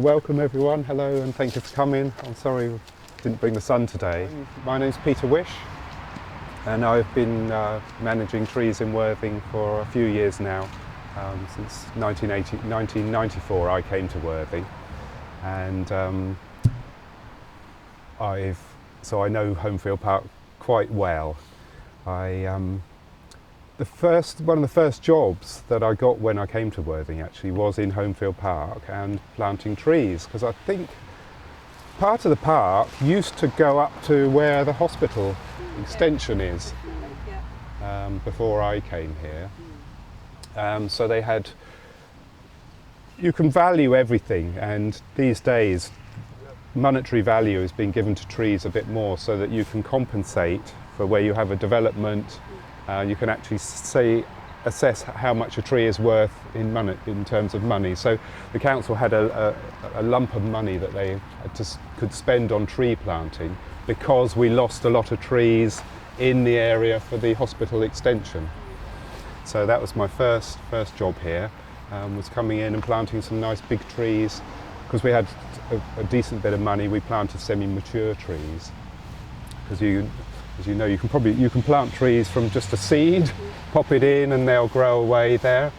welcome everyone. Hello and thank you for coming. I'm sorry I didn't bring the sun today. My name's Peter Wish and I've been managing trees in Worthing for a few years now. Since 1994 I came to Worthing, and so I know Homefield Park quite well. One of the first jobs that I got when I came to Worthing actually was in Homefield Park and planting trees, because I think part of the park used to go up to where the hospital extension is before I came here. So they had, you can value everything, and these days monetary value is being given to trees a bit more so that you can compensate for where you have a development. You can actually assess how much a tree is worth in terms of money. So the council had a lump of money that they could spend on tree planting because we lost a lot of trees in the area for the hospital extension. So that was my first job here, was coming in and planting some nice big trees. Because we had a decent bit of money, we planted semi-mature trees. Because as you know, you can plant trees from just a seed, pop it in and they'll grow away there.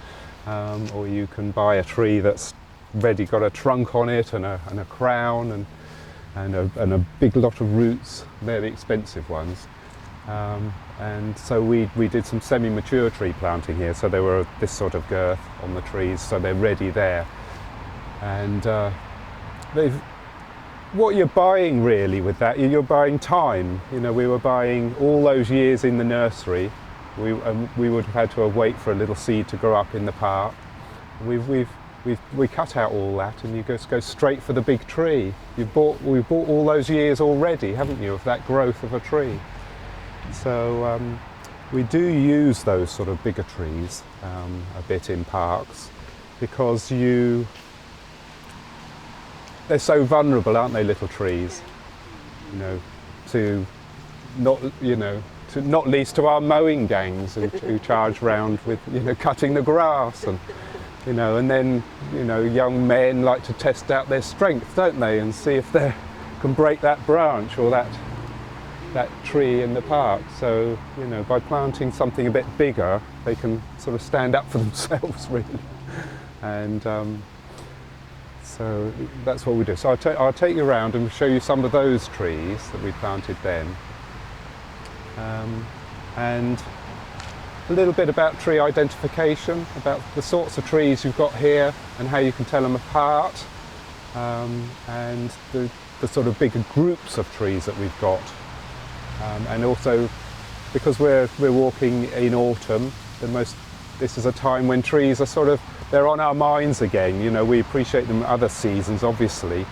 Or you can buy a tree that's ready, got a trunk on it and a crown and a big lot of roots. They're the expensive ones. And so we did some semi-mature tree planting here, so they were this sort of girth on the trees, so they're ready there. And what you're buying really with that, you're buying time. You know, we were buying all those years in the nursery. We would have had to wait for a little seed to grow up in the park. We cut out all that, and you just go straight for the big tree. We bought all those years already, haven't you, of that growth of a tree. So we do use those sort of bigger trees a bit in parks, because they're so vulnerable, aren't they, little trees? You know, to not least to our mowing gangs who charge round with, cutting the grass, and and then young men like to test out their strength, don't they, and see if they can break that branch or that tree in the park. So by planting something a bit bigger, they can sort of stand up for themselves really. And so that's what we do. So I'll take you around and show you some of those trees that we planted then, and a little bit about tree identification, about the sorts of trees you've got here and how you can tell them apart, and the sort of bigger groups of trees that we've got. And also, because we're walking in autumn, this is a time when trees are they're on our minds again. We appreciate them other seasons, obviously,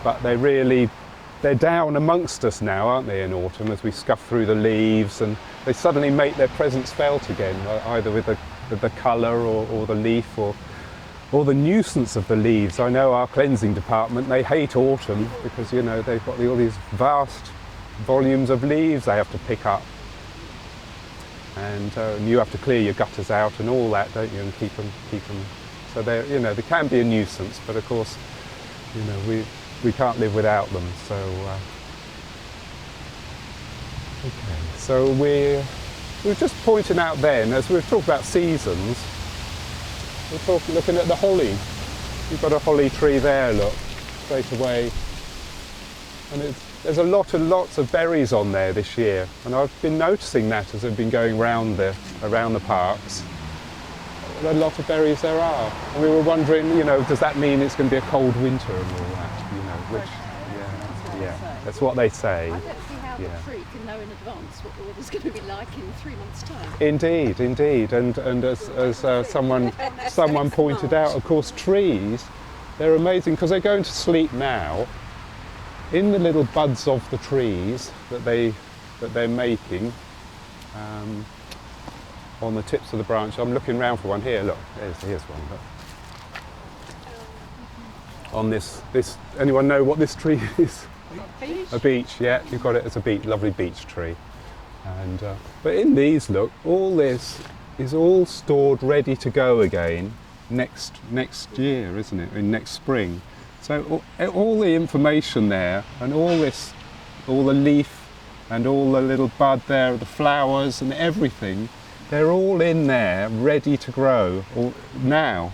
but they're down amongst us now, aren't they, in autumn, as we scuff through the leaves, and they suddenly make their presence felt again, either with the colour or the leaf or the nuisance of the leaves. I know our cleansing department, they hate autumn because they've got all these vast volumes of leaves they have to pick up, and you have to clear your gutters out and all that, don't you, and keep them. So they can be a nuisance, but of course we can't live without them. So okay, so we were just pointing out then, as we've talked about seasons, we're looking at the holly. You've got a holly tree there, look, straight away, and there's lots of berries on there this year, and I've been noticing that as I've been going around the parks. A lot of berries there are, and we were wondering, does that mean it's going to be a cold winter and all that? That's what they say. I don't see how the tree can know in advance what the weather's going to be like in 3 months' time. Indeed, and as someone pointed out, of course, trees, they're amazing because they're going to sleep now. In the little buds of the trees that they're making on the tips of the branch. I'm looking round for one here. Look, here's one. Look. On this, anyone know what this tree is? Beech? A beech, yeah, you've got it as a beech, lovely beech tree. And but in these, look, all this is all stored ready to go again next year, isn't it? In next spring. So all the information there, and all the leaf and all the little bud there, the flowers and everything, they're all in there ready to grow now.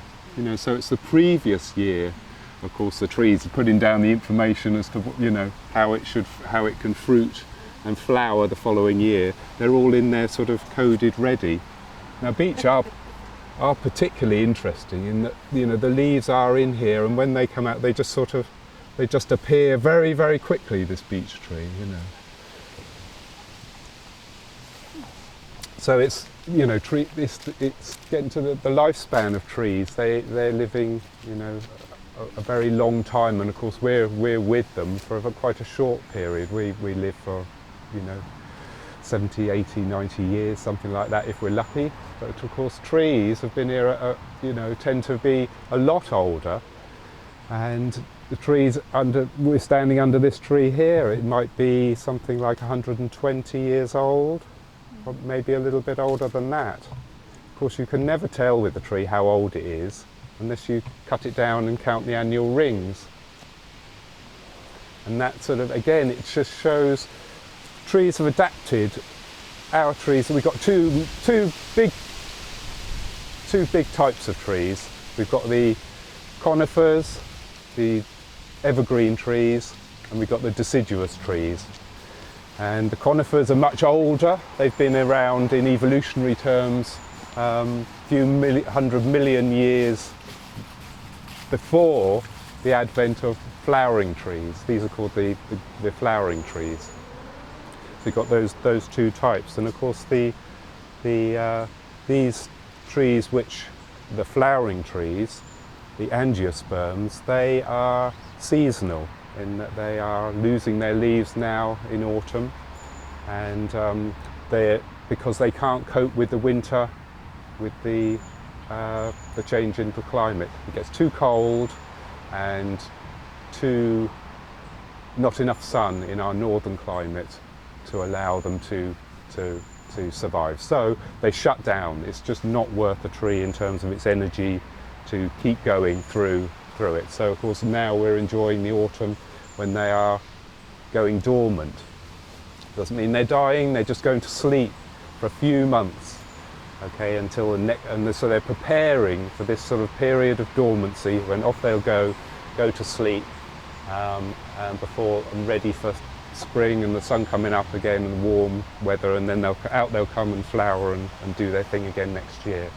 So it's the previous year. Of course, the trees are putting down the information as to how it can fruit and flower the following year. They're all in there sort of coded ready. Now beech are particularly interesting in that the leaves are in here, and when they come out they just appear very, very quickly, this beech tree. So it's it's getting to the lifespan of trees. They're living a very long time, and of course we're with them for quite a short period. We live for 70, 80, 90 years, something like that if we're lucky. But of course trees have been here tend to be a lot older, and the trees we're standing under this tree here, it might be something like 120 years old, or maybe a little bit older than that. Of course you can never tell with a tree how old it is unless you cut it down and count the annual rings. And that sort of, again, it just shows trees have adapted. Our trees, we've got two big types of trees. We've got the conifers, the evergreen trees, and we've got the deciduous trees. And the conifers are much older. They've been around in evolutionary terms few 100 million years before the advent of flowering trees. These are called the flowering trees. So you've got those two types, and of course these trees, which the flowering trees, the angiosperms, they are seasonal in that they are losing their leaves now in autumn, and because they can't cope with the winter, with the change in the climate. It gets too cold and not enough sun in our northern climate to allow them to survive. So they shut down. It's just not worth a tree in terms of its energy to keep going through it. So of course now we're enjoying the autumn when they are going dormant. Doesn't mean they're dying, they're just going to sleep for a few months, okay, until so they're preparing for this sort of period of dormancy when off they'll go to sleep and before and ready for spring and the sun coming up again and warm weather, and then they'll come and flower and do their thing again next year.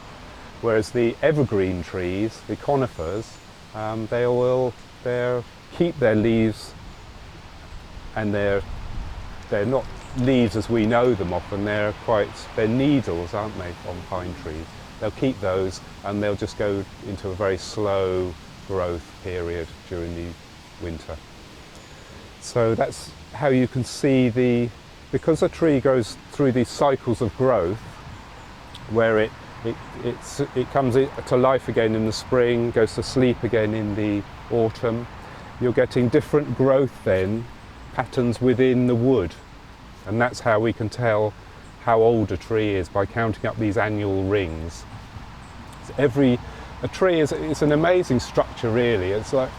Whereas the evergreen trees, the conifers, they'll keep their leaves, and they're not leaves as we know them often. They're needles, aren't they, on pine trees? They'll keep those, and they'll just go into a very slow growth period during the winter. So that's how you can see because a tree goes through these cycles of growth, where it comes to life again in the spring, goes to sleep again in the autumn. You're getting different growth then, patterns within the wood, and that's how we can tell how old a tree is, by counting up these annual rings. A tree is an amazing structure, really. It's like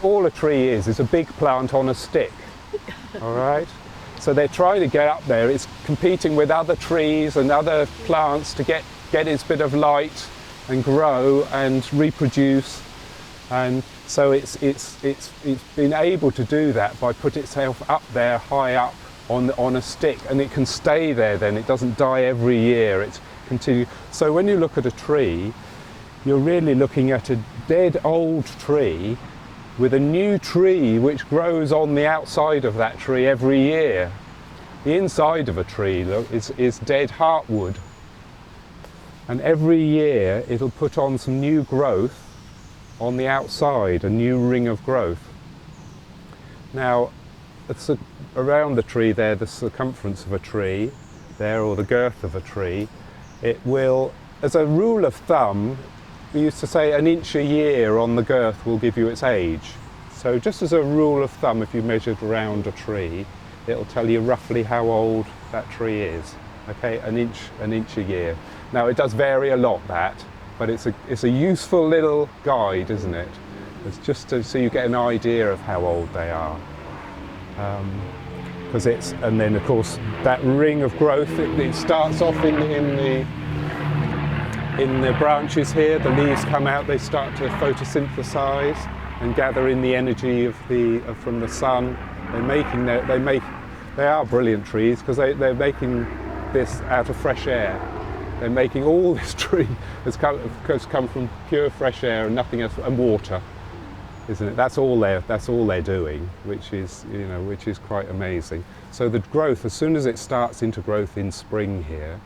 all a tree is a big plant on a stick. All right. So they're trying to get up there. It's competing with other trees and other plants to get its bit of light and grow and reproduce. And so it's been able to do that by put itself up there, high up on a stick, and it can stay there. Then it doesn't die every year. It's continue. So when you look at a tree, you're really looking at a dead old tree with a new tree which grows on the outside of that tree every year. The inside of a tree, look, is dead heartwood, and every year it'll put on some new growth on the outside, a new ring of growth. Now, around the tree there, the circumference of a tree there, or the girth of a tree, it will, as a rule of thumb, we used to say an inch a year on the girth will give you its age. So just as a rule of thumb, if you measured around a tree, it'll tell you roughly how old that tree is. Okay, an inch a year. Now it does vary a lot, that, but it's a useful little guide, isn't it? It's just so you get an idea of how old they are. Because and then of course that ring of growth, it starts off in the branches here. The leaves come out, they start to photosynthesize and gather in the energy from the sun. They are brilliant trees because they're making this out of fresh air. They're making all this tree has come from pure fresh air and nothing else, and water, isn't it? That's all they're doing, which is quite amazing. So the growth, as soon as it starts into growth in spring here,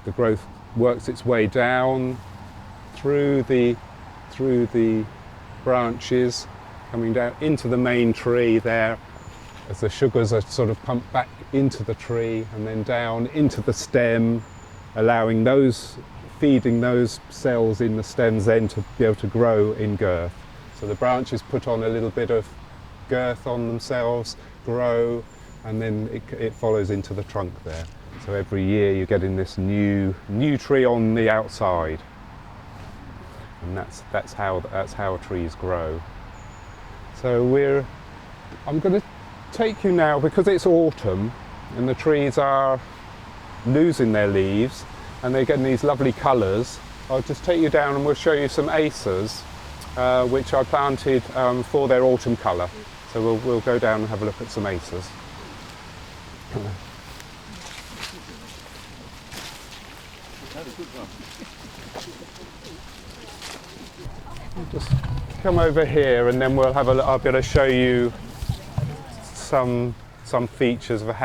the growth works its way down through the branches, coming down into the main tree there, as the sugars are sort of pumped back into the tree and then down into the stem, feeding those cells in the stems then to be able to grow in girth. So the branches put on a little bit of girth on themselves, grow, and then it follows into the trunk there. So every year you're getting this new tree on the outside, and that's how trees grow. So I'm going to take you now, because it's autumn and the trees are losing their leaves and they're getting these lovely colours. I'll just take you down and we'll show you some acers which I planted for their autumn colour. So we'll go down and have a look at some acers. Just come over here and then I'll be able to show you some features of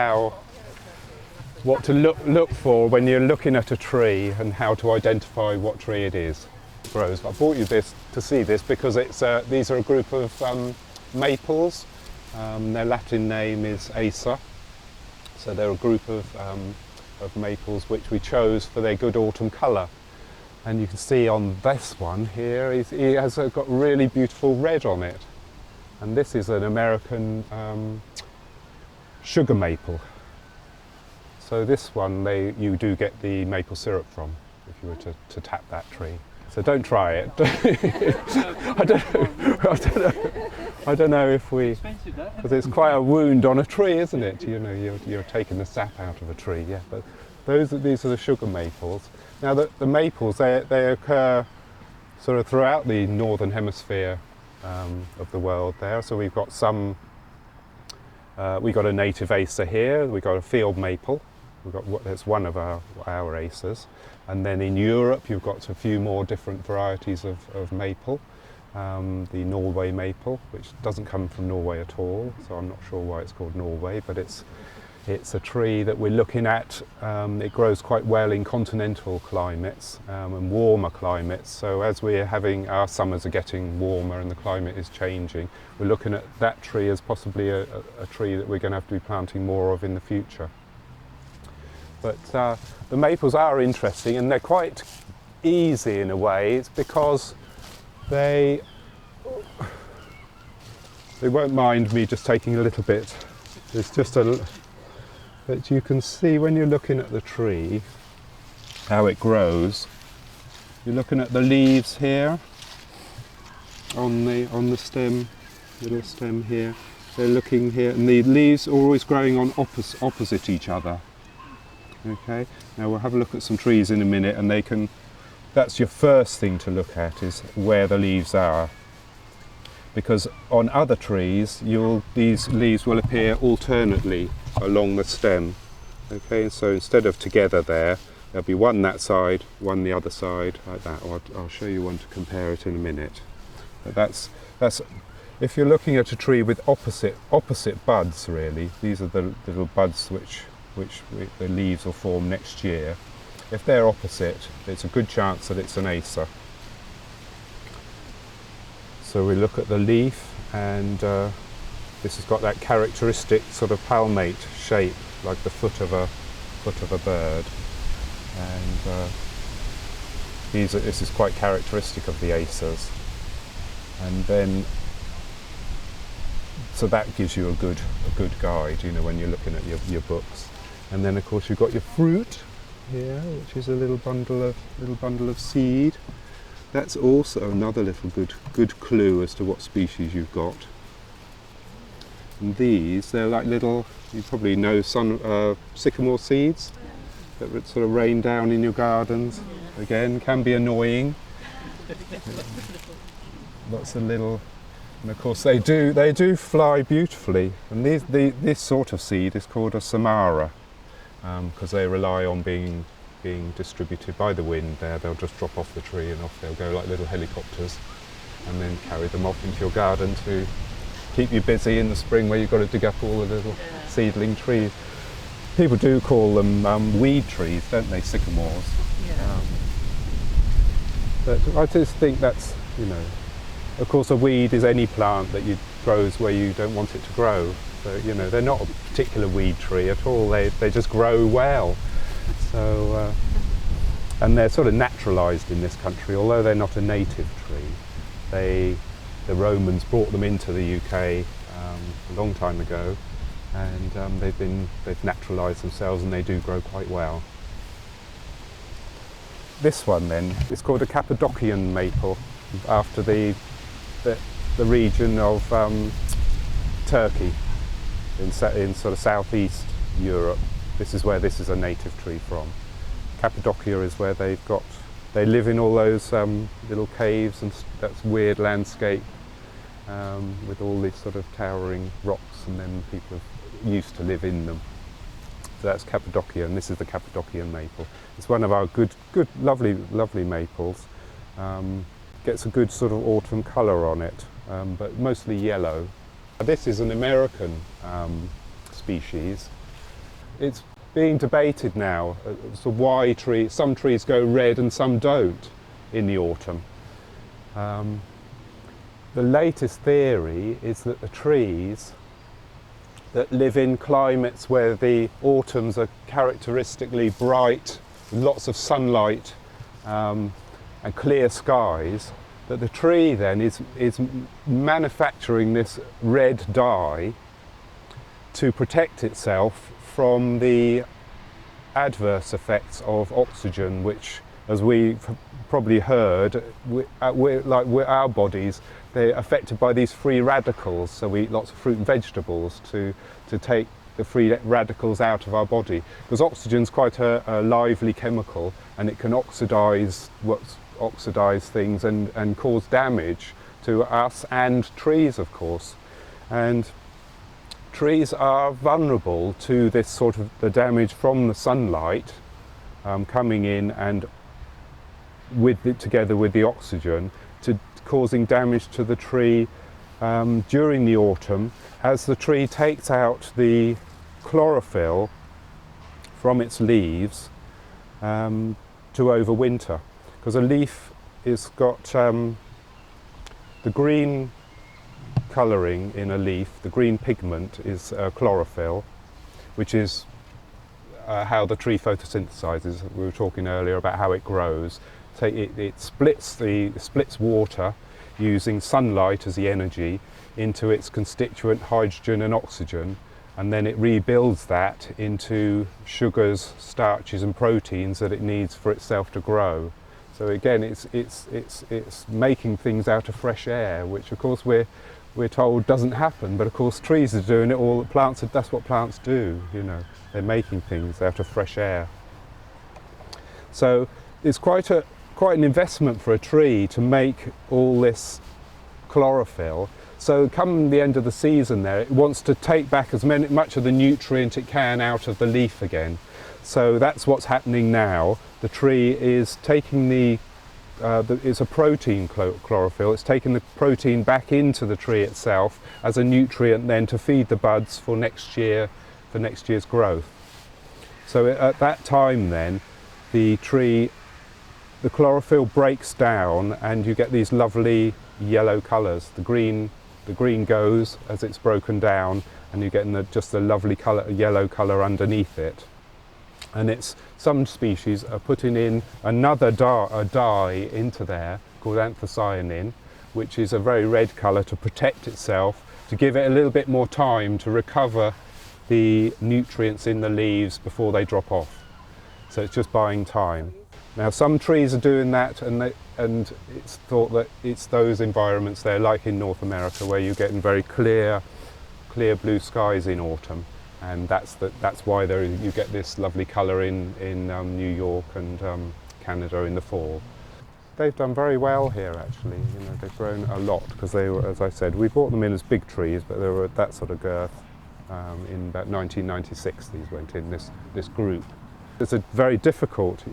what to look for when you're looking at a tree and how to identify what tree it is. Grows. I brought you this to see this because these are a group of maples. Their Latin name is Acer. So they're a group of maples which we chose for their good autumn colour. And you can see on this one here, it has got really beautiful red on it. And this is an American sugar maple. So this one you do get the maple syrup from if you were to tap that tree. So don't try it. I don't know if because it's quite a wound on a tree, isn't it? You know, you're taking the sap out of a tree. Yeah, but these are the sugar maples. Now the maples they occur sort of throughout the northern hemisphere of the world there. So we've got we got a native acer here. We got a field maple. That's one of our acers. And then in Europe you've got a few more different varieties of maple. The Norway maple, which doesn't come from Norway at all, so I'm not sure why it's called Norway, but it's a tree that we're looking at. It grows quite well in continental climates and warmer climates. So as our summers are getting warmer and the climate is changing, we're looking at that tree as possibly a tree that we're going to have to be planting more of in the future. But the maples are interesting and they're quite easy in a way. It's because they won't mind me just taking a little bit. It's just but you can see when you're looking at the tree how it grows. You're looking at the leaves here on the stem, little stem here. They're looking here, and the leaves are always growing on opposite each other. Okay. Now we'll have a look at some trees in a minute, and that's your first thing to look at, is where the leaves are. Because on other trees, these leaves will appear alternately along the stem. Okay, so instead of together there'll be one that side, one the other side, like that. I'll show you one to compare it in a minute. But that's if you're looking at a tree with opposite buds, really. These are the little buds which the leaves will form next year. If they're opposite, it's a good chance that it's an acer. So we look at the leaf, and this has got that characteristic sort of palmate shape, like the foot of a bird. And this is quite characteristic of the acers. And then, so that gives you a good guide, you know, when you're looking at your books. And then of course you've got your fruit here, which is a little bundle of seed. That's also another little good clue as to what species you've got. And these, they're like little, you probably know sycamore seeds that would sort of rain down in your gardens. Again, can be annoying. Lots of little, and of course they do fly beautifully. And this sort of seed is called a samara, because they rely on being distributed by the wind. They'll just drop off the tree and off they'll go like little helicopters, and then carry them off into your garden to keep you busy in the spring where you've got to dig up all the little seedling trees. People do call them weed trees, don't they, sycamores? Yeah. But I just think that's, of course a weed is any plant that grows where you don't want it to grow. So, they're not a particular weed tree at all, they just grow well. So, and they're sort of naturalised in this country, although they're not a native tree. The Romans brought them into the UK a long time ago, and they've naturalised themselves, and they do grow quite well. This one then is called a Cappadocian maple, after the region of Turkey in sort of southeast Europe. This is where this is a native tree from. Cappadocia is where they live in all those little caves, and that's weird landscape with all these sort of towering rocks, and then people used to live in them. So that's Cappadocia, and this is the Cappadocian maple. It's one of our good, lovely maples. Gets a good sort of autumn colour on it, but mostly yellow. This is an American species. It's being debated now as to why some trees go red and some don't in the autumn. The latest theory is that the trees that live in climates where the autumns are characteristically bright, lots of sunlight and clear skies, that the tree then is manufacturing this red dye to protect itself from the adverse effects of oxygen, which, as we've probably heard, our bodies, they're affected by these free radicals. So we eat lots of fruit and vegetables to take the free radicals out of our body, because oxygen's quite a lively chemical, and it can oxidize things and cause damage to us and trees, of course. And trees are vulnerable to this sort of the damage from the sunlight coming in and together with the oxygen, to causing damage to the tree during the autumn, as the tree takes out the chlorophyll from its leaves to overwinter. Because a leaf has got the green colouring in a leaf, the green pigment is chlorophyll, which is how the tree photosynthesizes. We were talking earlier about how it grows. So it splits water using sunlight as the energy into its constituent hydrogen and oxygen, and then it rebuilds that into sugars, starches and proteins that it needs for itself to grow. So again, it's making things out of fresh air, which of course we're told doesn't happen, but of course trees are doing it all. That's what plants do, they're making things out of fresh air. So it's quite an investment for a tree to make all this chlorophyll. So come the end of the season there, it wants to take back as much of the nutrient it can out of the leaf again. So that's what's happening now. The tree is taking it's a protein chlorophyll, it's taking the protein back into the tree itself as a nutrient then to feed the buds for next year's growth. So at that time then, the chlorophyll breaks down and you get these lovely yellow colours. The green goes as it's broken down, and you get just the lovely yellow colour underneath it. And some species are putting in another dye into there called anthocyanin, which is a very red colour to protect itself, to give it a little bit more time to recover the nutrients in the leaves before they drop off. So it's just buying time. Now some trees are doing that, and it's thought that it's those environments there, like in North America, where you're getting very clear blue skies in autumn, and that's why you get this lovely colour in New York and Canada in the fall. They've done very well here, actually. You know, they've grown a lot because they were, as I said, we brought them in as big trees, but they were at that sort of girth. In about 1996, these went in this group. It's a very difficult.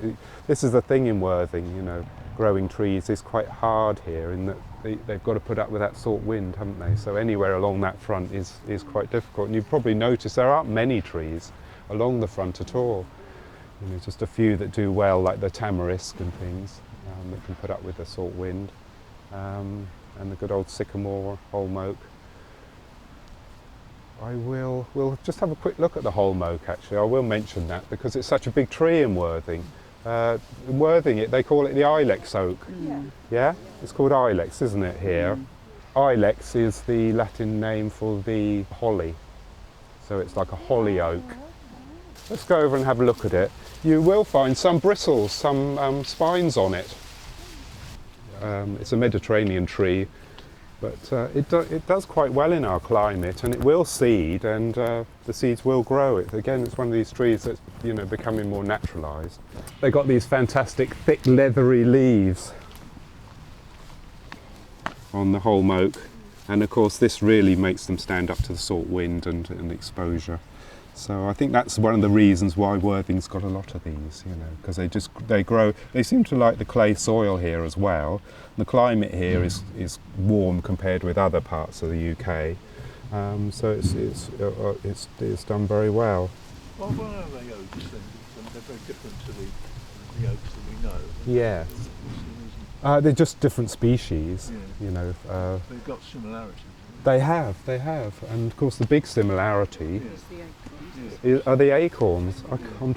This is the thing in Worthing, you know, growing trees is quite hard here in that they've got to put up with that salt wind, haven't they? So anywhere along that front is quite difficult. And you've probably noticed there aren't many trees along the front at all. You know, just a few that do well, like the tamarisk and things, that can put up with the salt wind, and the good old sycamore, holm oak. We'll just have a quick look at the holm oak, actually. I will mention that because it's such a big tree in Worthing. In Worthing, they call it the ilex oak. Yeah? It's called ilex, isn't it, here? Ilex is the Latin name for the holly. So it's like a holly oak. Let's go over and have a look at it. You will find some bristles, some spines on it. It's a Mediterranean tree, but it does quite well in our climate, and it will seed, and the seeds will grow. Again, it's one of these trees that's, you know, becoming more naturalised. They've got these fantastic thick leathery leaves on the holm oak, and of course this really makes them stand up to the salt wind and exposure. So I think that's one of the reasons why Worthing's got a lot of these, you know, because they grow. They seem to like the clay soil here as well. The climate here is warm compared with other parts of the UK, so it's done very well. Well, why are they oaks then? They're very different to the oaks that we know. Yeah, they're just different species, you know. They've got similarities. They have, and of course the big similarity Yeah. are the acorns. I'm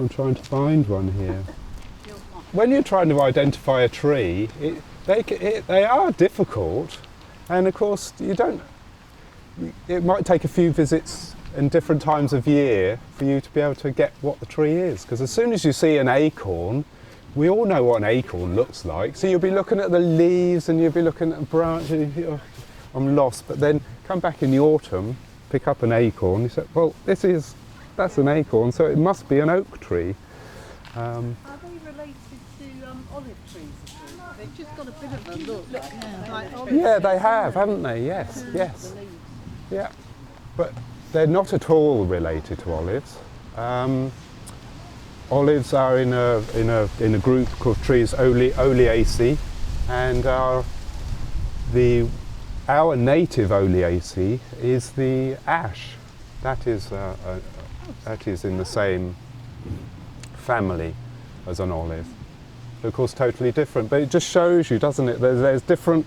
trying to find one here. When you're trying to identify a tree, they are difficult, and of course it might take a few visits in different times of year for you to be able to get what the tree is, because as soon as you see an acorn, we all know what an acorn looks like, so you'll be looking at the leaves and you'll be looking at the branches. I'm lost, but then come back in the autumn, pick up an acorn, you say, well, that's an acorn, so it must be an oak tree. Are they related to olive trees at all? They've just got a bit of a look like olive Yeah, trees. they have, haven't they? Yes, yes. Yeah, but they're not at all related to olives. Olives are in a group called trees Oleaceae, and our native Oleaceae is the ash. That is in the same family as an olive. Of course, totally different, but it just shows you, doesn't it? There's different,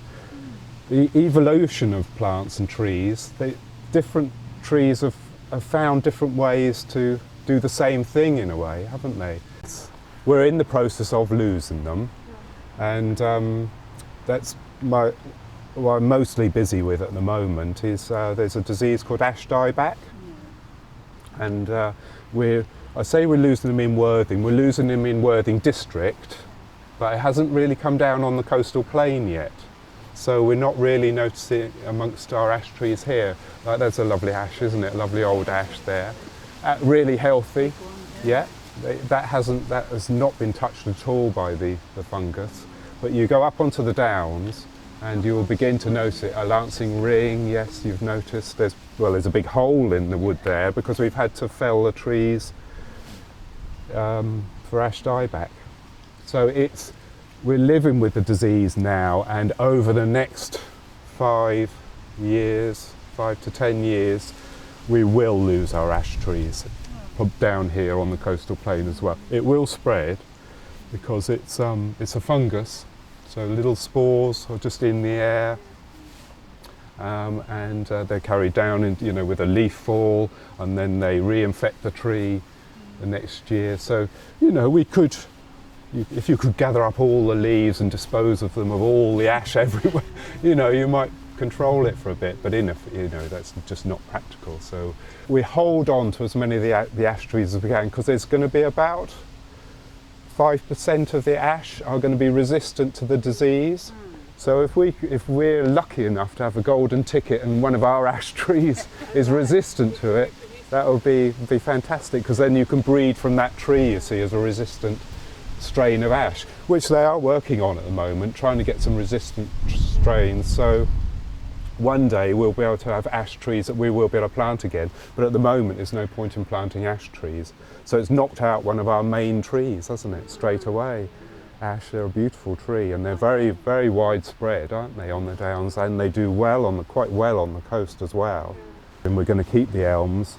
the evolution of plants and trees. Different trees have found different ways to do the same thing in a way, haven't they? We're in the process of losing them, and that's what I'm mostly busy with at the moment. Is there's a disease called ash dieback, and I say we're losing them in Worthing. We're losing them in Worthing district, but it hasn't really come down on the coastal plain yet. So we're not really noticing amongst our ash trees here. There's a lovely ash, isn't it? A lovely old ash there, really healthy. Yeah, that has not been touched at all by the fungus. But you go up onto the downs, and you will begin to notice it. A lancing ring, yes, you've noticed. There's a big hole in the wood there because we've had to fell the trees for ash dieback. So we're living with the disease now, and over the next 5 to 10 years, we will lose our ash trees down here on the coastal plain as well. It will spread because it's a fungus. So little spores are just in the air, and they're carried down with a leaf fall, and then they reinfect the tree the next year. So if you could gather up all the leaves and dispose of them, of all the ash everywhere, you might control it for a bit, but that's just not practical. So we hold on to as many of the ash trees as we can, because there's going to be about 5% of the ash are going to be resistant to the disease. So if we're lucky enough to have a golden ticket and one of our ash trees is resistant to it, that would be fantastic, because then you can breed from that tree, you see, as a resistant strain of ash, which they are working on at the moment, trying to get some resistant strains. So one day we'll be able to have ash trees that we will be able to plant again, but at the moment there's no point in planting ash trees. So it's knocked out one of our main trees, hasn't it, straight away. Ash, they're a beautiful tree, and they're very, very widespread, aren't they, on the downs, and they do well quite well on the coast as well. And we're going to keep the elms,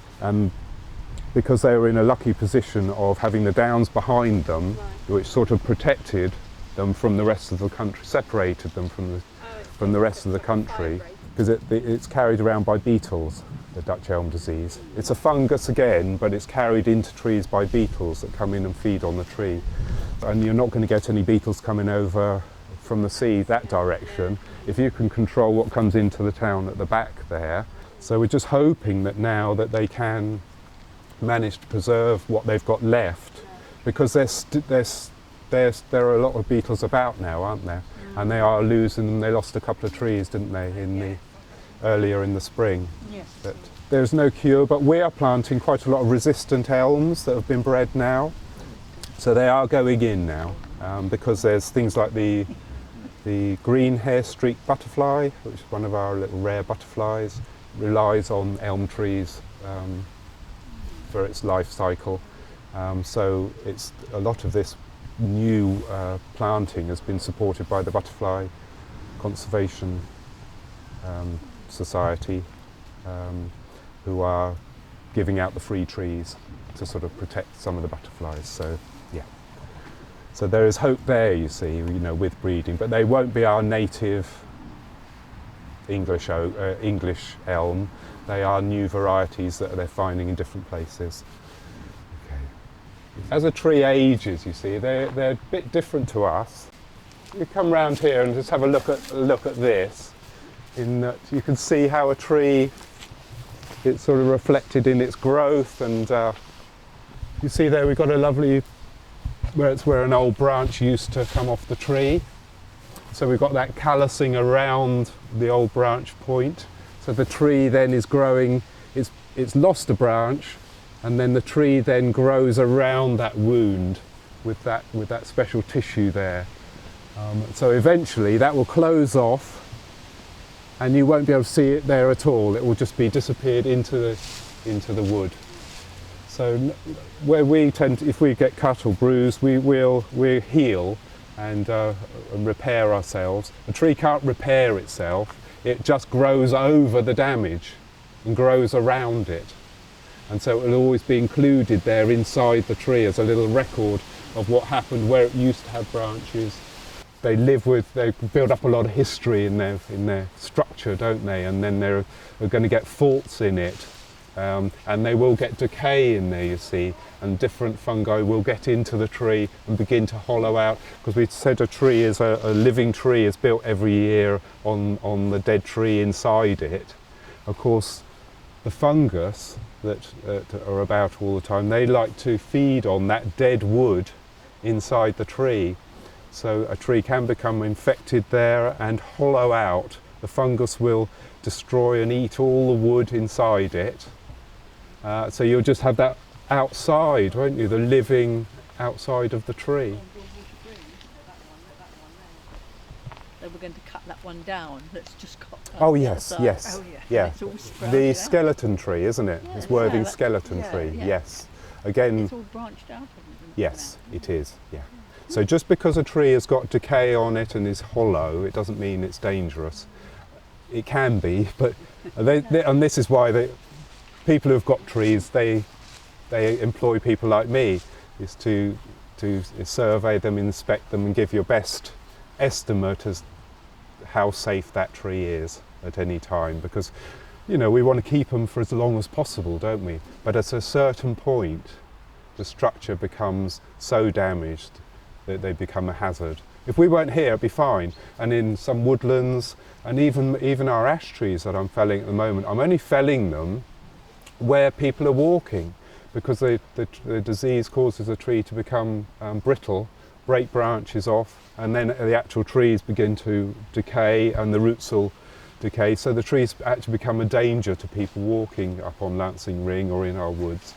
because they were in a lucky position of having the downs behind them, which sort of protected them from the rest of the country, separated them from the rest of the country, because it's carried around by beetles, the Dutch elm disease. It's a fungus again, but it's carried into trees by beetles that come in and feed on the tree. And you're not going to get any beetles coming over from the sea that direction if you can control what comes into the town at the back there. So we're just hoping that now that they can manage to preserve what they've got left, because there are a lot of beetles about now, aren't there? And they are losing them. They lost a couple of trees, didn't they, earlier in the spring? Yes. But there's no cure, but we are planting quite a lot of resistant elms that have been bred now. So they are going in now, because there's things like the green hair-streaked butterfly, which is one of our little rare butterflies, relies on elm trees for its life cycle. So a lot of this new planting has been supported by the Butterfly Conservation Society, who are giving out the free trees to sort of protect some of the butterflies. So yeah, so there is hope there, you see, with breeding, but they won't be our native English elm. They are new varieties that they're finding in different places. As a tree ages, you see, they're a bit different to us. You come round here and just have a look at this, in that you can see how a tree, it's sort of reflected in its growth, and you see there we've got a lovely, where an old branch used to come off the tree. So we've got that callousing around the old branch point. So the tree then is growing, it's lost a branch, and then the tree then grows around that wound with that special tissue there. So eventually that will close off, and you won't be able to see it there at all. It will just be disappeared into the wood. So where we tend to, if we get cut or bruised, we heal and repair ourselves. A tree can't repair itself. It just grows over the damage and grows around it. And so it will always be included there inside the tree as a little record of what happened where it used to have branches. They build up a lot of history in their structure, don't they? And then they're going to get faults in it. And they will get decay in there, you see, and different fungi will get into the tree and begin to hollow out, because we said a living tree is built every year on the dead tree inside it. Of course, the fungus that are about all the time, they like to feed on that dead wood inside the tree. So a tree can become infected there and hollow out. The fungus will destroy and eat all the wood inside it. So you'll just have that outside, won't you? The living outside of the tree. They were going to cut that one down that's just got Oh yes, yes. Oh, yeah. Yeah. It's all sprouted The out. skeleton tree, isn't it? Yeah, It's Worthing's that- skeleton yeah, tree, yeah. yes. Again, It's all branched out of them. yes, it is, yeah. So just because a tree has got decay on it and is hollow, it doesn't mean it's dangerous. It can be, but and this is why people who've got trees, they employ people like me, is to survey them, inspect them, and give your best estimate as how safe that tree is at any time, because we want to keep them for as long as possible, don't we? But at a certain point the structure becomes so damaged that they become a hazard. If we weren't here, it'd be fine. And in some woodlands, and even our ash trees that I'm felling at the moment, I'm only felling them where people are walking, because the disease causes a tree to become brittle, break branches off, and then the actual trees begin to decay and the roots will decay. So the trees actually become a danger to people walking up on Lancing Ring or in our woods.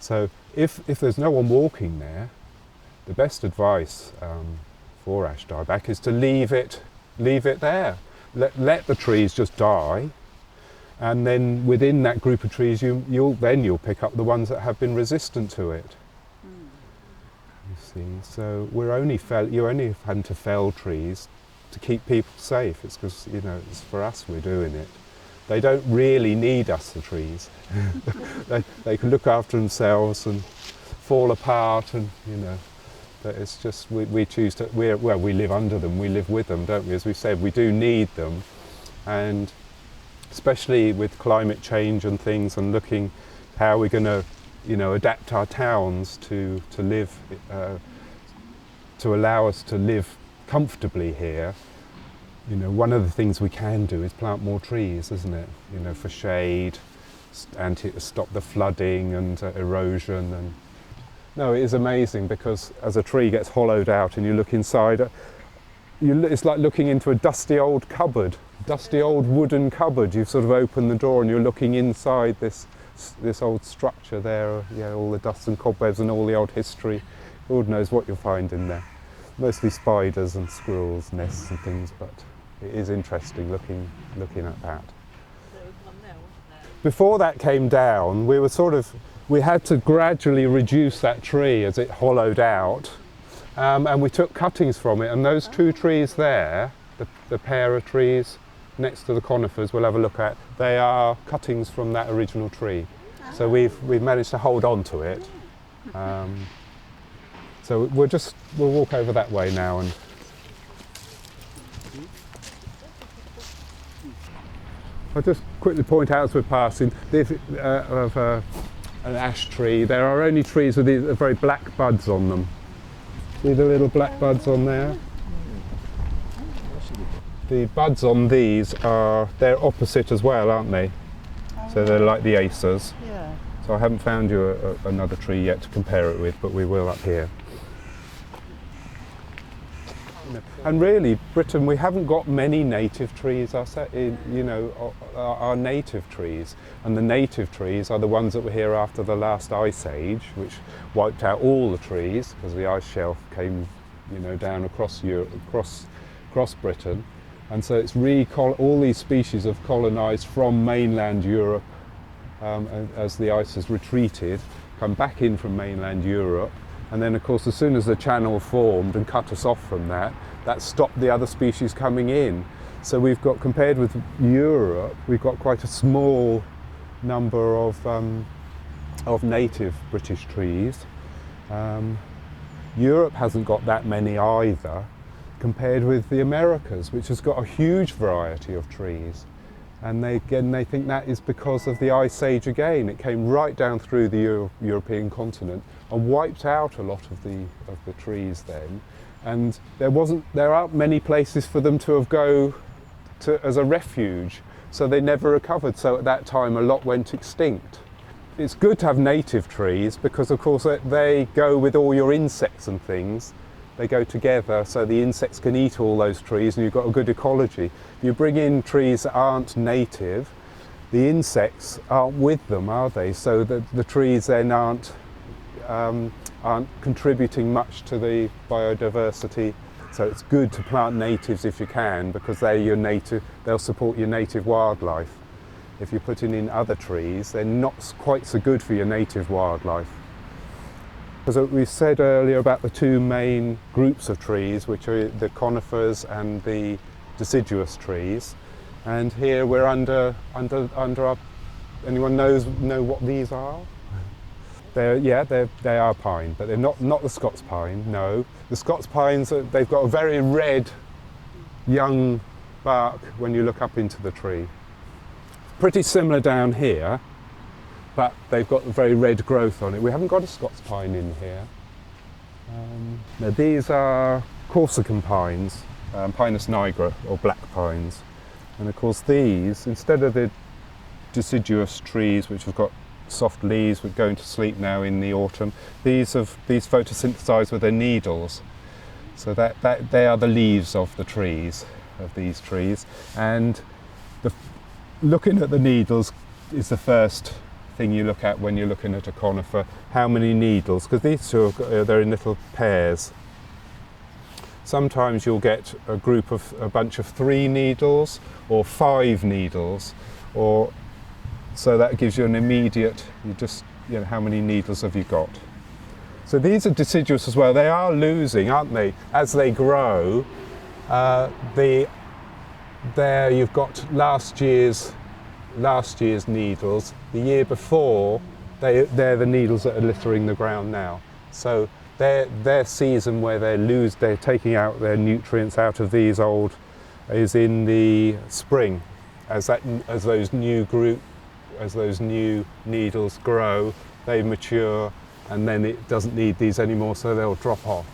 So if there's no one walking there, the best advice for ash dieback is to leave it there. Let the trees just die, and then within that group of trees you'll pick up the ones that have been resistant to it. You see, so you're only having to fell trees to keep people safe. It's because, you know, it's for us we're doing it. They don't really need us, the trees. they can look after themselves and fall apart, and you know. But it's just we choose to. We live under them. We live with them, don't we? As we said, we do need them, and especially with climate change and things, and looking how we're going to, you know, adapt our towns to live, to allow us to live comfortably here. You know, one of the things we can do is plant more trees, isn't it? You know, for shade, stop the flooding and erosion. And no, it is amazing, because as a tree gets hollowed out and you look inside, it's like looking into a dusty old cupboard, dusty old wooden cupboard. You've sort of opened the door and you're looking inside this old structure there. Yeah, all the dust and cobwebs and all the old history. Lord knows what you'll find in there. Mostly spiders and squirrels' nests and things, but it is interesting looking at that. Before that came down, we had to gradually reduce that tree as it hollowed out, and we took cuttings from it, and those two trees there, the pair of trees next to the conifers we'll have a look at, they are cuttings from that original tree. So we've managed to hold on to it. So we'll walk over that way now. And I'll just quickly point out as we're passing an ash tree. There are only trees with these very black buds on them. See the little black buds on there? The buds on these they're opposite as well, aren't they? So they're like the acers. Yeah. So I haven't found you another tree yet to compare it with, but we will up here. And really, Britain, we haven't got many native trees. You know, our native trees, and the native trees are the ones that were here after the last ice age, which wiped out all the trees because the ice shelf came, you know, down across Europe, across Britain, and so it's all these species have colonised from mainland Europe as the ice has retreated, come back in from mainland Europe. And then, of course, as soon as the channel formed and cut us off from that stopped the other species coming in. So we've got, compared with Europe, we've got quite a small number of native British trees. Europe hasn't got that many either, compared with the Americas, which has got a huge variety of trees. And they think that is because of the ice age again. It came right down through the European continent and wiped out a lot of the trees then. And there aren't many places for them to go to as a refuge, so they never recovered. So at that time, a lot went extinct. It's good to have native trees because, of course, they go with all your insects and things. They go together, so the insects can eat all those trees and you've got a good ecology. If you bring in trees that aren't native, the insects aren't with them, are they? So the trees then aren't contributing much to the biodiversity. So it's good to plant natives if you can, because they'll support your native wildlife. If you're putting in other trees, they're not quite so good for your native wildlife. As we said earlier about the two main groups of trees, which are the conifers and the deciduous trees, and here we're under our. Anyone know what these are? They are pine, but they're not the Scots pine. No, the Scots pines they've got a very red, young bark when you look up into the tree. Pretty similar down here, but they've got very red growth on it. We haven't got a Scots pine in here. Now these are Corsican pines, Pinus nigra, or black pines. And of course these, instead of the deciduous trees which have got soft leaves, we're going to sleep now in the autumn. These photosynthesize with their needles. So that they are the leaves of the trees, of these trees. And looking at the needles is the first thing you look at when you're looking at a conifer. How many needles? Because these two, they're in little pairs. Sometimes you'll get a bunch of 3 needles or 5 needles, so that gives you an immediate, how many needles have you got? So these are deciduous as well. They are losing, aren't they? As they grow, there you've got last year's needles. The year before, they're the needles that are littering the ground now. So their season where they're taking out their nutrients out of these old is in the spring, as those new needles grow, they mature, and then it doesn't need these anymore, so they'll drop off.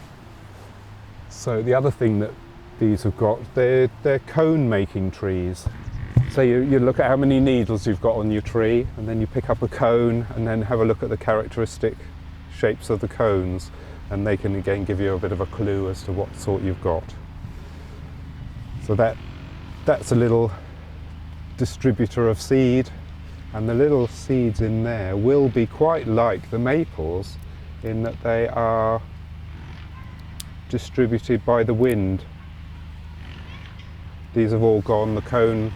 So the other thing that these have got, they're cone making trees. So you look at how many needles you've got on your tree, and then you pick up a cone and then have a look at the characteristic shapes of the cones, and they can again give you a bit of a clue as to what sort you've got. So that's a little distributor of seed, and the little seeds in there will be quite like the maples in that they are distributed by the wind. These have all gone, the cone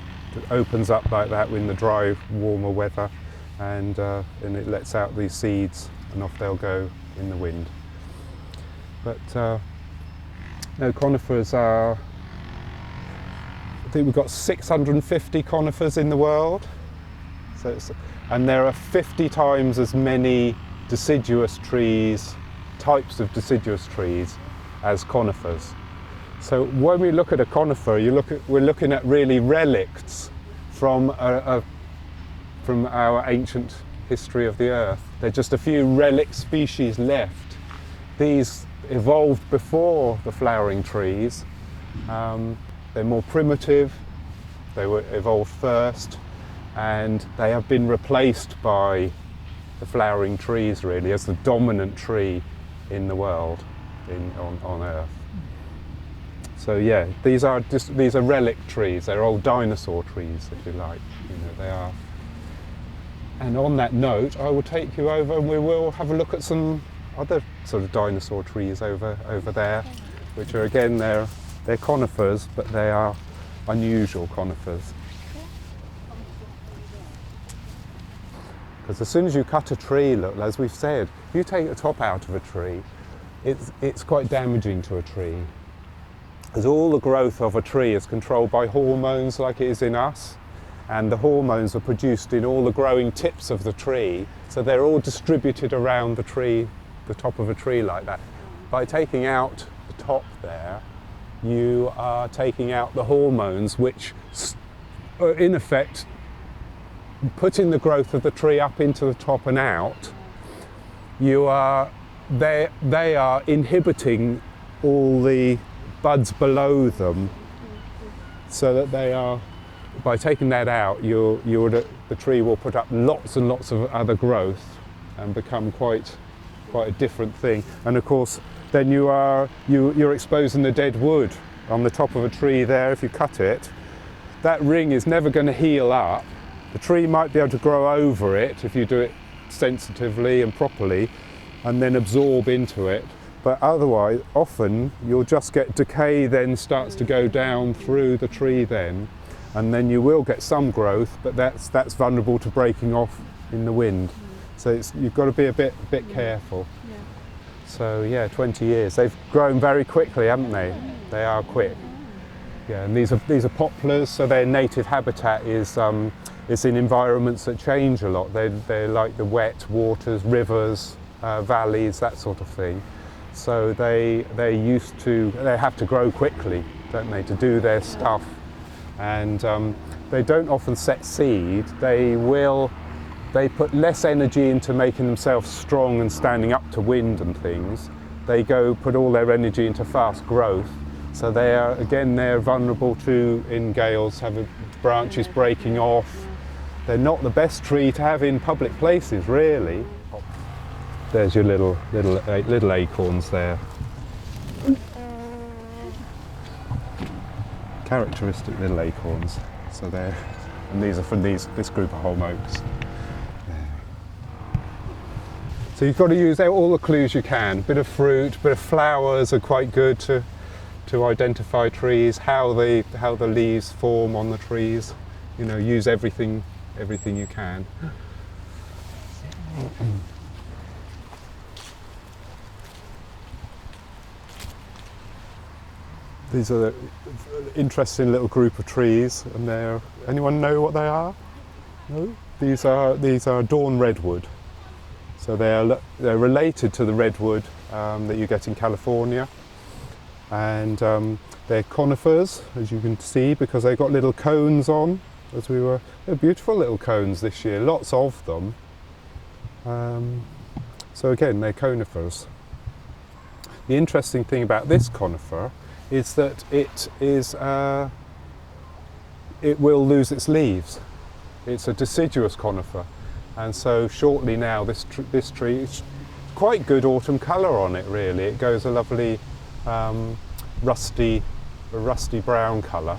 opens up like that in the dry, warmer weather, and it lets out these seeds, and off they'll go in the wind. But no, conifers are, I think we've got 650 conifers in the world, and there are 50 times as many deciduous trees, types of deciduous trees, as conifers. So when we look at a conifer, we're looking at really relics from our ancient history of the earth. There are just a few relic species left. These evolved before the flowering trees. They're more primitive, they were evolved first, and they have been replaced by the flowering trees really as the dominant tree in the world, on Earth. So yeah, these are relic trees. They're old dinosaur trees, if you like. They are. And on that note, I will take you over, and we will have a look at some other sort of dinosaur trees over there, which are again they're conifers, but they are unusual conifers. Because as soon as you cut a tree, look, as we've said, if you take the top out of a tree, it's quite damaging to a tree. Because all the growth of a tree is controlled by hormones like it is in us, and the hormones are produced in all the growing tips of the tree, so they're all distributed around the tree, the top of a tree like that. By taking out the top there, you are taking out the hormones which are in effect putting the growth of the tree up into the top and out. They are inhibiting all the buds below them, so that they are, by taking that out, the tree will put up lots and lots of other growth and become quite a different thing. And of course, then you're exposing the dead wood on the top of a tree there. If you cut it, that ring is never going to heal up. The tree might be able to grow over it if you do it sensitively and properly, and then absorb into it. But otherwise, often you'll just get decay then starts to go down through the tree then, and then you will get some growth, but that's vulnerable to breaking off in the wind. So you've got to be a bit careful. Yeah. So yeah, 20 years. They've grown very quickly, haven't they? They are quick. Yeah, and these are poplars, so their native habitat is in environments that change a lot. They're like the wet waters, rivers, valleys, that sort of thing. So they have to grow quickly, don't they, to do their stuff. And they don't often set seed. They put less energy into making themselves strong and standing up to wind and things. They put all their energy into fast growth. So they're vulnerable to, in gales, branches breaking off, they're not the best tree to have in public places, really. There's your little acorns there. Characteristic little acorns. So there, and these are from this group of holm oaks. So you've got to use all the clues you can. Bit of fruit, bit of flowers are quite good to identify trees. How the leaves form on the trees. You know, use everything you can. These are an interesting little group of trees, and anyone know what they are? No? These are dawn redwood. So they're related to the redwood that you get in California, and they're conifers, as you can see, because they've got little cones on. They're beautiful little cones this year, lots of them. So again, they're conifers. The interesting thing about this conifer is that it will lose its leaves. It's a deciduous conifer, and so shortly now this tree is quite good autumn colour on it. Really, it goes a lovely rusty brown colour,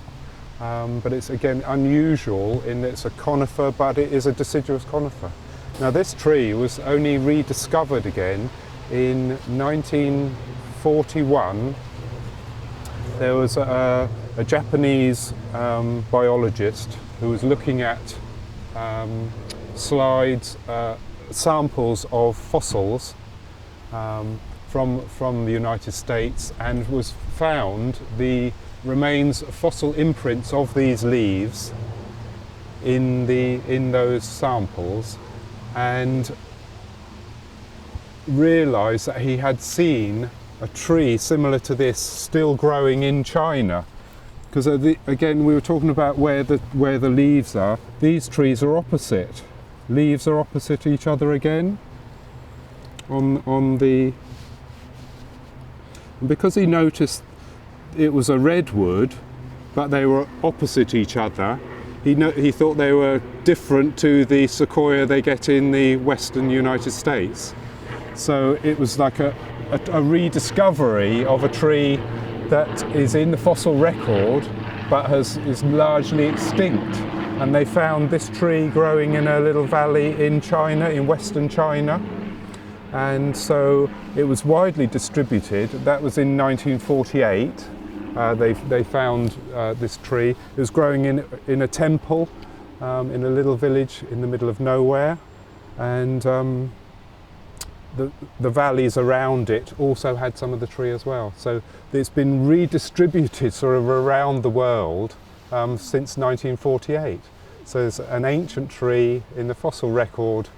but it's again unusual in that it's a conifer, but it is a deciduous conifer. Now this tree was only rediscovered again in 1941. There was a Japanese biologist who was looking at samples of fossils from the United States, and was found the fossil imprints of these leaves in those samples, and realised that he had seen a tree similar to this still growing in China, because again we were talking about where the leaves are. These trees are opposite. Leaves are opposite each other again. And because he noticed it was a redwood, but they were opposite each other, he thought they were different to the sequoia they get in the western United States. So it was like a rediscovery of a tree that is in the fossil record but is largely extinct, and they found this tree growing in a little valley in China, in western China, and so it was widely distributed. That was in 1948. They found this tree. It was growing in a temple in a little village in the middle of nowhere, and the valleys around it also had some of the tree as well. So it's been redistributed sort of around the world since 1948. So it's an ancient tree in the fossil record,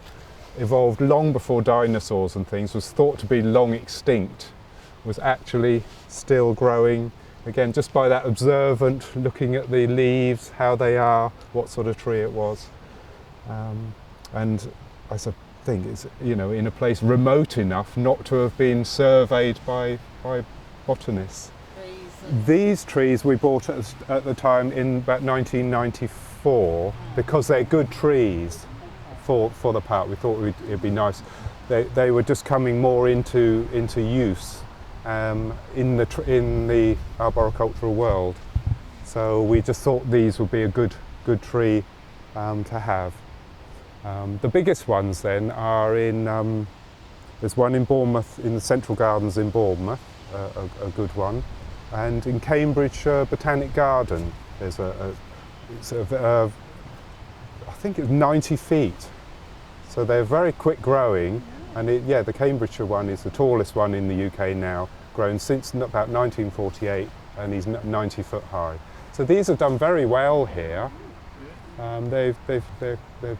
evolved long before dinosaurs and things, was thought to be long extinct, was actually still growing, again just by that observant looking at the leaves, how they are, what sort of tree it was. And I think it's, you know, in a place remote enough not to have been surveyed by botanists. These trees we bought at the time in about 1994 because they're good trees for the park. We thought it'd be nice. They were just coming more into use in the arboricultural world. So we just thought these would be a good tree to have. The biggest ones then are there's one in Bournemouth, in the Central Gardens in Bournemouth, a good one, and in Cambridgeshire Botanic Garden there's I think it's 90 feet, so they're very quick growing, and the Cambridgeshire one is the tallest one in the UK now, grown since about 1948, and he's 90 foot high. So these have done very well here. They've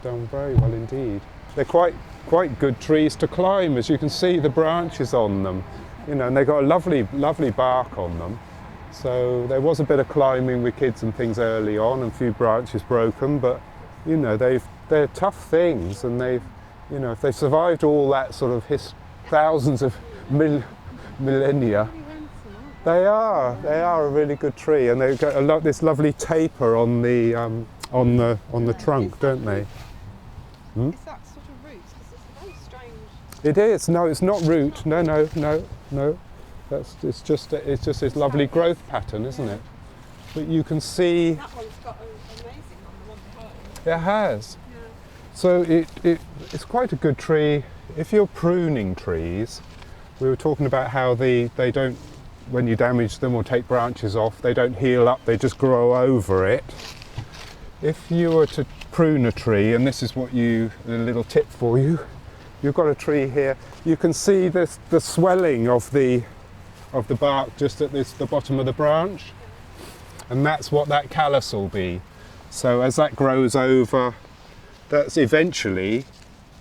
done very well indeed. They're quite good trees to climb, as you can see the branches on them, you know, and they've got a lovely bark on them. So there was a bit of climbing with kids and things early on, and a few branches broken, but you know they're tough things, and if they've survived all that sort of thousands of millennia. They are a really good tree, and they've got this lovely taper on on the trunk, don't they? Is that sort of roots? Because it's very strange. It is. No, it's not root. No. It's just this lovely growth pattern, isn't it? But you can see That one's got an amazing one, the one behind. it has. Yeah. So it's quite a good tree. If you're pruning trees, we were talking about how they don't, when you damage them or take branches off, they don't heal up, they just grow over it. If you were to prune a tree, and this is a little tip for you, you've got a tree here, you can see the swelling of the bark just at the bottom of the branch, and that's what that callus will be. So as that grows over, that's eventually,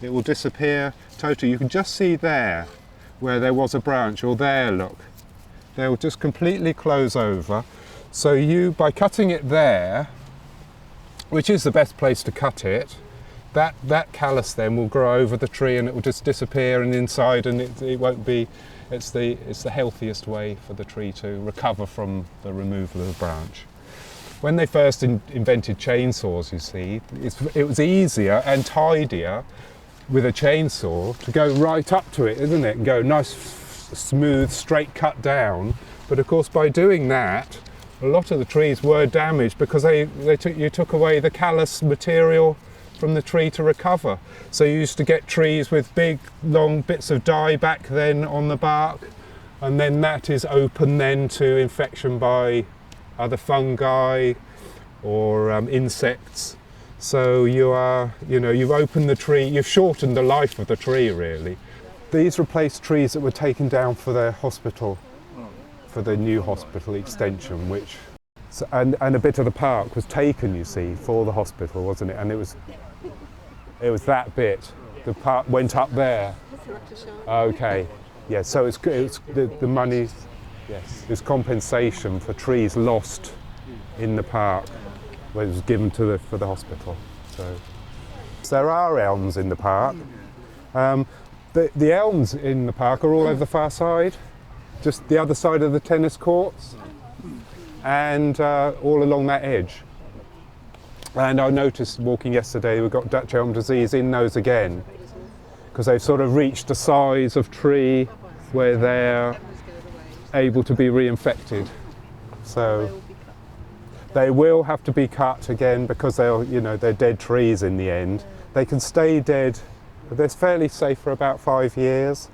it will disappear totally. You can just see there where there was a branch, or there, look, they'll just completely close over. So you, by cutting it there, which is the best place to cut it, that callus then will grow over the tree and it will just disappear, and inside, and it won't be, it's the healthiest way for the tree to recover from the removal of the branch. When they first invented chainsaws, you see, it was easier and tidier with a chainsaw to go right up to it, isn't it, and go nice, smooth, straight cut down. But of course, by doing that, a lot of the trees were damaged because you took away the callus material from the tree to recover. So you used to get trees with big long bits of dye back then on the bark, and then that is open then to infection by other fungi or insects. So you've opened the tree, you've shortened the life of the tree really. These replaced trees that were taken down for their hospital, for the new hospital extension, and a bit of the park was taken, you see, for the hospital, wasn't it? And it was that bit. The park went up there. Okay, yeah. So it's the money. Yes, it's compensation for trees lost in the park, where it was given for the hospital. So there are elms in the park. The elms in the park are all over the far side, just the other side of the tennis courts, and all along that edge. And I noticed walking yesterday, we've got Dutch elm disease in those again, because they've sort of reached a size of tree where they're able to be reinfected. So they will have to be cut again, because they're dead trees in the end. They can stay dead. They're fairly safe for about 5 years,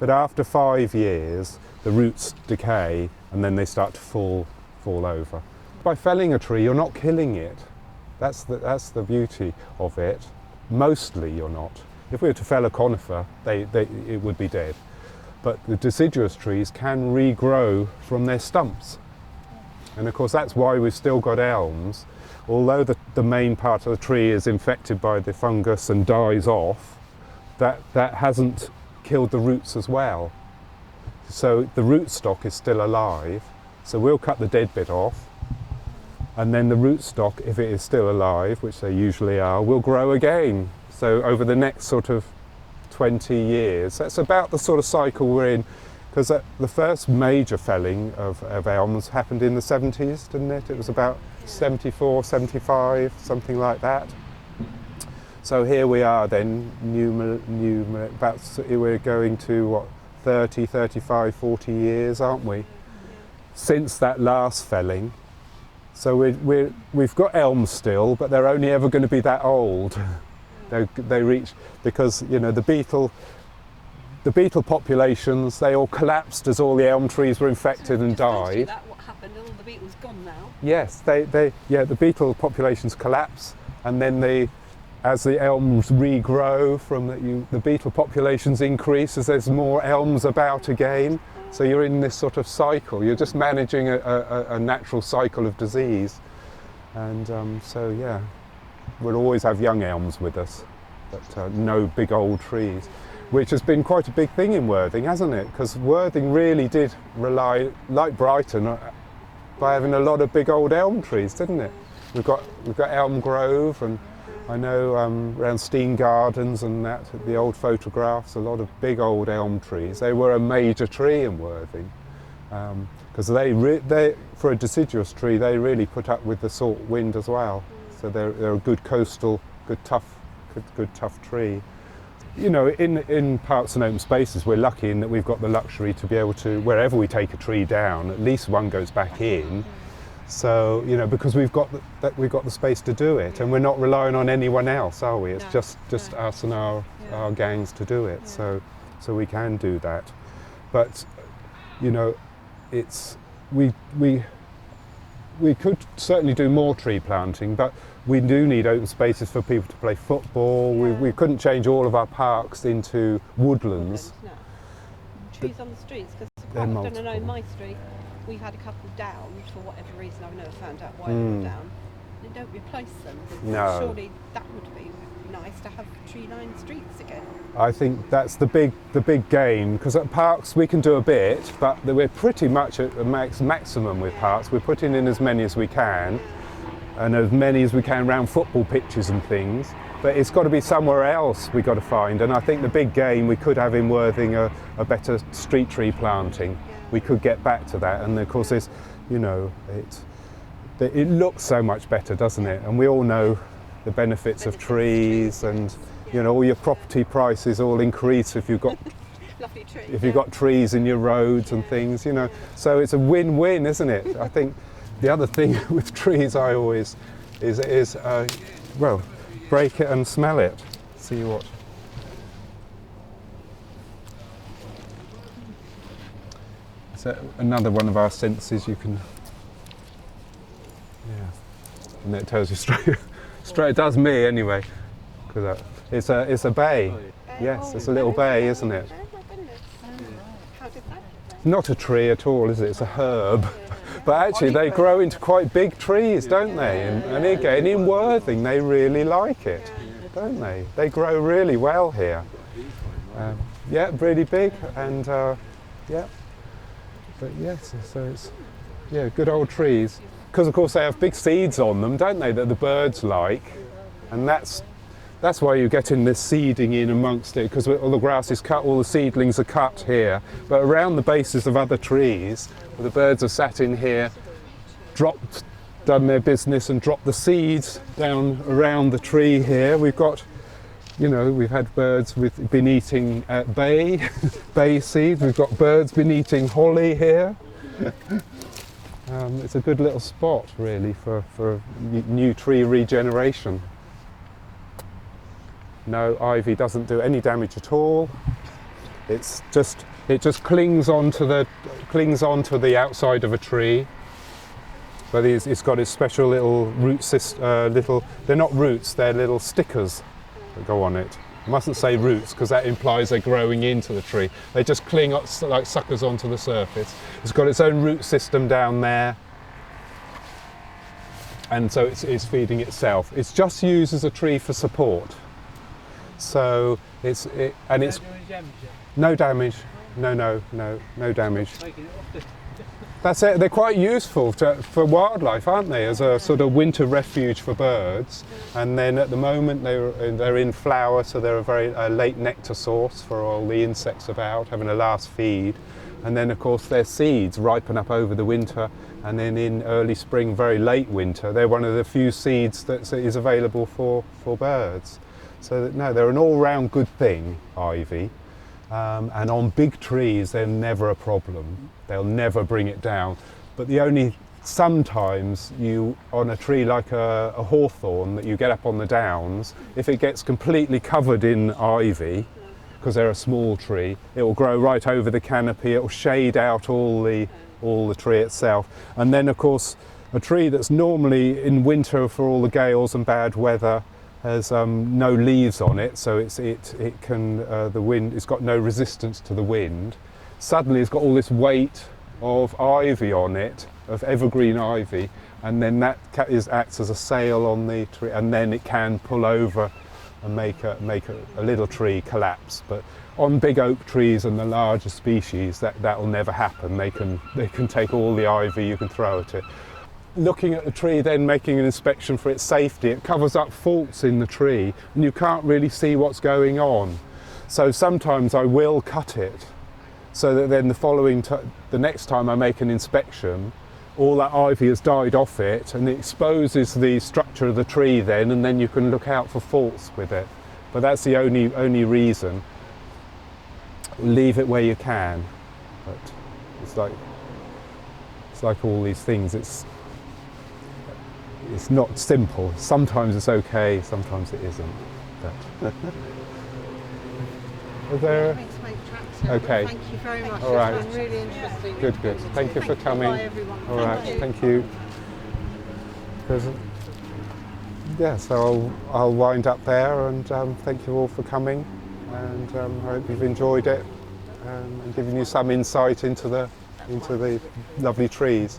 but after 5 years, the roots decay and then they start to fall over. By felling a tree, you're not killing it. That's the beauty of it. Mostly you're not. If we were to fell a conifer, it would be dead. But the deciduous trees can regrow from their stumps. And of course that's why we've still got elms. Although the main part of the tree is infected by the fungus and dies off, that hasn't killed the roots as well. So the rootstock is still alive. So we'll cut the dead bit off, and then the rootstock, if it is still alive, which they usually are, will grow again. So over the next sort of 20 years, that's about the sort of cycle we're in, because the first major felling of elms happened in the 70s, didn't it? It was about 74, 75, something like that. So here we are then, we're going to what, 30, 35, 40 years, aren't we? Since that last felling. So we've got elms still, but they're only ever going to be that old. They reach, because the beetle populations, they all collapsed as all the elm trees were infected and died. What happened? All the beetles gone now. Yes, the beetle populations collapse, and then as the elms regrow the beetle populations increase as there's more elms about again. So you're in this sort of cycle. You're just managing a natural cycle of disease. And so yeah, we'll always have young elms with us, but no big old trees, which has been quite a big thing in Worthing, hasn't it? Because Worthing really did rely, like Brighton, by having a lot of big old elm trees, didn't it? We've got Elm Grove, and I know around Steen Gardens and that, the old photographs, a lot of big old elm trees. They were a major tree in Worthing, because for a deciduous tree, they really put up with the salt wind as well. So they're a good coastal, good tough tree. You know, in parks and open spaces, we're lucky in that we've got the luxury to be able to, wherever we take a tree down, at least one goes back in. So, you know, because we've got the space to do it, and we're not relying on anyone else, are we? It's just us and our gangs to do it. So we can do that. But, you know, we could certainly do more tree planting, but we do need open spaces for people to play football. We couldn't change all of our parks into woodlands. No. Trees on the streets, because They're quite often, I know in multiple. my street, we've had a couple down for whatever reason. I've never found out why they were down. They don't replace them. No. Surely that would be nice to have tree-lined streets again. I think that's the big game, because at parks we can do a bit, but we're pretty much at the maximum with parks. We're putting in as many as we can, and as many as we can around football pitches and things. But it's got to be somewhere else we've got to find, and I think the big game, we could have in Worthing a better street tree planting. We could get back to that, and of course there's, you know, it looks so much better, doesn't it? And we all know the benefits of trees, and you know, all your property prices all increase if you've got Lovely tree. if you've got trees in your roads and things, you know. So it's a win-win, isn't it? I think the other thing with trees I always is well, break it and smell it. See what. So another one of our senses you can. Yeah, and it tells you straight. It does me anyway, because it's a bay. Yes, it's a little bay, isn't it? Oh my goodness. How did that? Not a tree at all, is it? It's a herb. But actually they grow into quite big trees, don't they? And again, in Worthing they really like it, don't they? They grow really well here. Yeah, really big, and yeah. But yes, so it's, yeah, good old trees. Because of course they have big seeds on them, don't they, that the birds like. And that's why you're getting this seeding in amongst it, because all the grass is cut, all the seedlings are cut here. But around the bases of other trees, the birds have sat in here, done their business and dropped the seeds down around the tree here. We've got, you know, we've had birds been eating bay seeds. We've got birds been eating holly here. It's a good little spot really for new tree regeneration. No, ivy doesn't do any damage at all. It just clings onto the outside of a tree. But it's got its special little root system. They're not roots, they're little stickers that go on it. I mustn't say roots because that implies they're growing into the tree. They just cling up like suckers onto the surface. It's got its own root system down there, and so it's feeding itself. It's just used as a tree for support. So it's no damage. No damage. That's it. They're quite useful for wildlife, aren't they? As a sort of winter refuge for birds. And then at the moment they're in flower, so they're a very late nectar source for all the insects about, having a last feed. And then of course their seeds ripen up over the winter, and then in early spring, very late winter, they're one of the few seeds that is available for birds. So no, they're an all-round good thing, ivy. And on big trees, they're never a problem. They'll never bring it down. But sometimes on a tree like a hawthorn that you get up on the downs, if it gets completely covered in ivy, because they're a small tree, it will grow right over the canopy. It will shade out all the tree itself. And then, of course, a tree that's normally in winter for all the gales and bad weather has no leaves on it, so the wind. It's got no resistance to the wind. Suddenly, it's got all this weight of ivy on it, of evergreen ivy, and then that acts as a sail on the tree, and then it can pull over and make a little tree collapse. But on big oak trees and the larger species, that will never happen. They can take all the ivy you can throw at it. Looking at the tree, then making an inspection for its safety, it covers up faults in the tree and you can't really see what's going on. So sometimes I will cut it so that then the next time I make an inspection, all that ivy has died off it, and it exposes the structure of the tree then, and then you can look out for faults with it. But that's the only reason. Leave it where you can. But it's like all these things. It's not simple. Sometimes it's okay, sometimes it isn't. But are there? Thanks to make tracks now, Okay. Thank you very much. All right. It's been really interesting. Good. Thank you for coming. Bye, everyone. All right. Thank you. Yeah, so I'll wind up there, and thank you all for coming, and I hope you've enjoyed it, and given you some insight into the lovely trees.